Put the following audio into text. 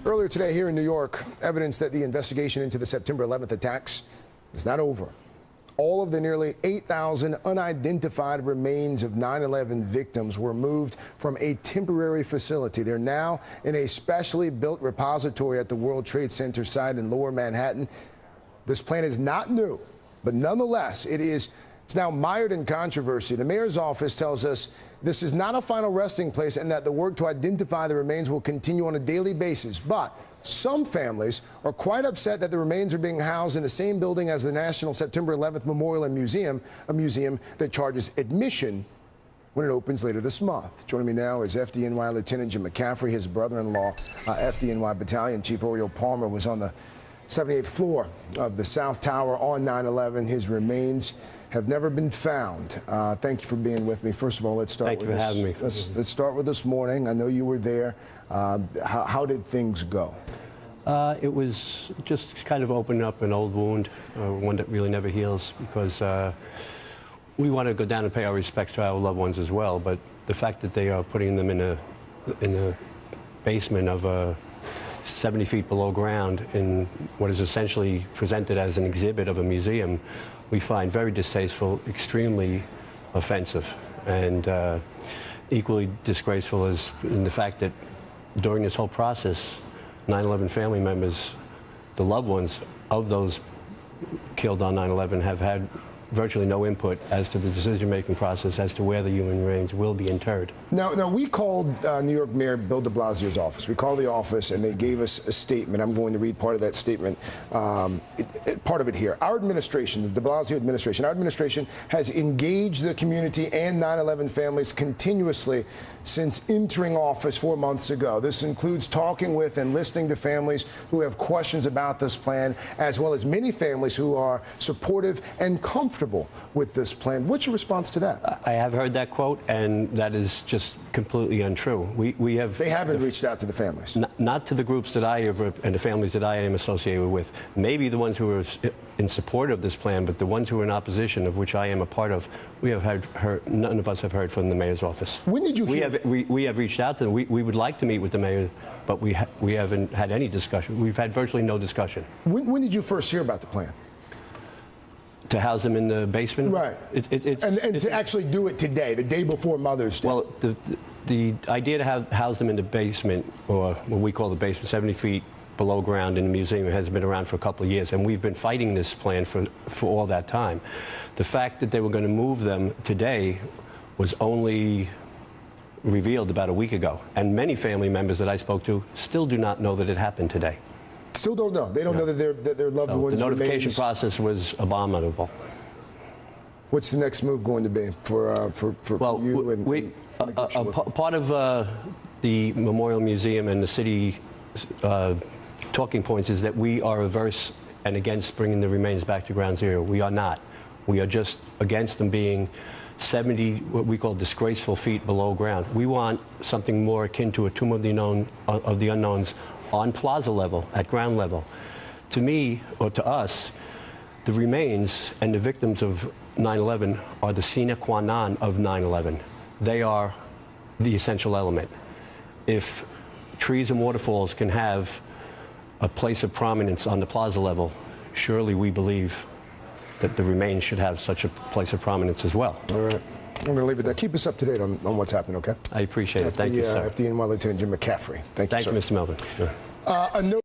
Earlier today here in New York, evidence that the investigation into the September 11th attacks is not over. All of the nearly 8,000 unidentified remains of 9/11 victims were moved from a temporary facility. They're now in a specially built repository at the World Trade Center site in Lower Manhattan. This plan is not new, but nonetheless, it's now mired in controversy. The mayor's office tells us this is not a final resting place and that the work to identify the remains will continue on a daily basis. But some families are quite upset that the remains are being housed in the same building as the National September 11th Memorial and Museum, a museum that charges admission when it opens later this month. Joining me now is FDNY Lieutenant Jim McCaffrey. His brother-in-law, FDNY Battalion Chief Oriole Palmer, was on the 78th floor of the South Tower on 9/11. His remains have never been found. Thank you for being with me. First of all, let's start Thank you for having me. Let's start with this morning. I know you were there. How did things go? It was just kind of opening up an old wound, one that really never heals, because we want to go down and pay our respects to our loved ones as well. But the fact that they are putting them in the basement of 70 feet below ground in what is essentially presented as an exhibit of a museum, we find very distasteful, extremely offensive, and equally disgraceful is in the fact that during this whole process, 9/11 family members, the loved ones of those killed on 9/11, have had virtually no input as to the decision-making process as to where the human remains will be interred. Now we called New York Mayor Bill de Blasio's office. We called the office and they gave us a statement. I'm going to read part of that statement, part of it here. Our administration, the de Blasio administration, our administration has engaged the community and 9/11 families continuously since entering office 4 months ago. This includes talking with and listening to families who have questions about this plan, as well as many families who are supportive and comfortable with this plan. What's your response to that? I have heard that quote, and that is just completely untrue. They haven't reached out to the families. Not to the groups that I have and the families that I am associated with. Maybe the ones who are in support of this plan, but the ones who are in opposition, of which I am a part of, we have heard none of us have heard from the mayor's office. When did you hear? We have reached out to them. We would like to meet with the mayor, but we haven't had any discussion. We've had virtually no discussion. When did you first hear about the plan? To house them in the basement? Right. And to actually do it today, the day before Mother's Day. Well, the idea to house them in the basement, or what we call the basement, 70 feet below ground in the museum, has been around for a couple of years, and we've been fighting this plan for all that time. The fact that they were going to move them today was only revealed about a week ago, and many family members that I spoke to still do not know that it happened today. Still don't know. They don't know that their loved ones. The notification remains. process was abominable. What's the next move going to be for you? And part of the Memorial Museum and the city talking points is that we are averse and against bringing the remains back to ground zero. We are not. We are just against them being 70, what we call disgraceful feet below ground. We want something more akin to a Tomb of the Unknowns on plaza level, at ground level. To me, or to us, the remains and the victims of 9/11 are the sine qua non of 9/11. They are the essential element. If trees and waterfalls can have a place of prominence on the plaza level, surely we believe that the remains should have such a place of prominence as well. All right. I'm going to leave it there. Keep us up to date on what's happening, okay? I appreciate it. Thank you, sir. FDNY Lieutenant Jim McCaffrey. Thank you, sir. Thank you, Mr. Melvin.